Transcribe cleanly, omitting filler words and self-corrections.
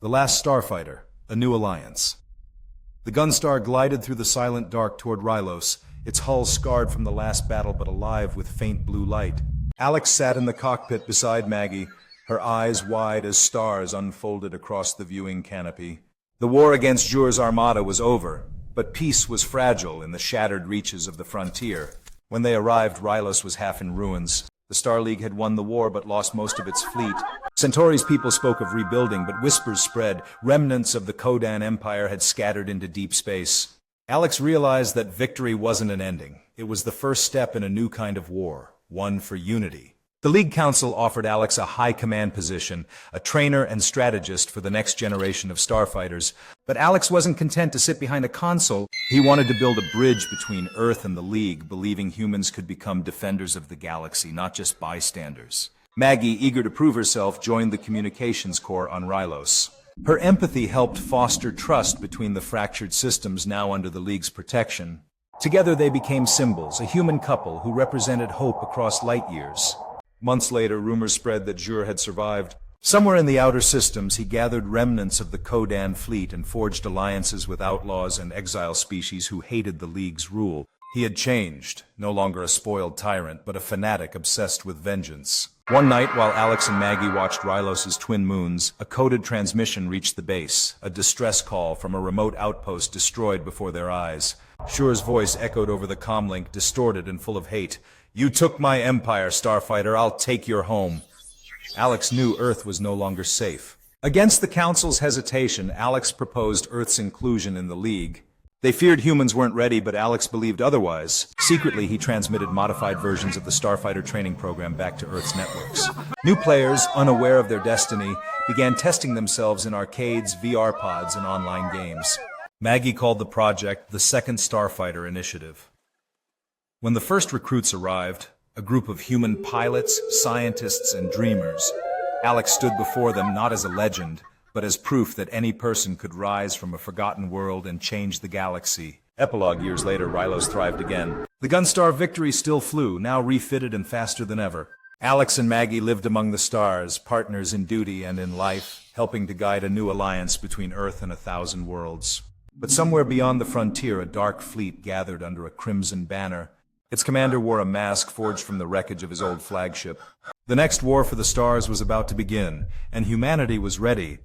The Last Starfighter, a New Alliance. The Gunstar glided through the silent dark toward Rylos, its hull scarred from the last battle but alive with faint blue light. Alex sat in the cockpit beside Maggie, her eyes wide as stars unfolded across the viewing canopy. The war against Jur's armada was over, but peace was fragile in the shattered reaches of the frontier. When they arrived, Rylos was half in ruins. The Star League had won the war but lost most of its fleet. Centauri's people spoke of rebuilding, but whispers spread. Remnants of the Kodan Empire had scattered into deep space. Alex realized that victory wasn't an ending. It was the first step in a new kind of war, one for unity. The League Council offered Alex a high command position, a trainer and strategist for the next generation of starfighters. But Alex wasn't content to sit behind a console. He wanted to build a bridge between Earth and the League, believing humans could become defenders of the galaxy, not just bystanders. Maggie, eager to prove herself, joined the communications corps on Rylos. Her empathy helped foster trust between the fractured systems now under the League's protection. Together they became symbols, a human couple who represented hope across light years. Months later, rumors spread that Jur had survived. Somewhere in the outer systems, he gathered remnants of the Kodan fleet and forged alliances with outlaws and exile species who hated the League's rule. He had changed, no longer a spoiled tyrant, but a fanatic obsessed with vengeance. One night, while Alex and Maggie watched Rylos' twin moons, a coded transmission reached the base, a distress call from a remote outpost destroyed before their eyes. Jur's voice echoed over the comlink, distorted and full of hate. "You took my empire, Starfighter. I'll take your home." Alex knew Earth was no longer safe. Against the Council's hesitation, Alex proposed Earth's inclusion in the League. They feared humans weren't ready, but Alex believed otherwise. Secretly, he transmitted modified versions of the Starfighter training program back to Earth's networks. New players, unaware of their destiny, began testing themselves in arcades, VR pods, and online games. Maggie called the project the Second Starfighter Initiative. When the first recruits arrived, a group of human pilots, scientists, and dreamers, Alex stood before them not as a legend, but as proof that any person could rise from a forgotten world and change the galaxy. Epilogue: years later, Rylos thrived again. The Gunstar Victory still flew, now refitted and faster than ever. Alex and Maggie lived among the stars, partners in duty and in life, helping to guide a new alliance between Earth and 1,000 worlds. But somewhere beyond the frontier, a dark fleet gathered under a crimson banner. Its commander wore a mask forged from the wreckage of his old flagship. The next war for the stars was about to begin, and humanity was ready.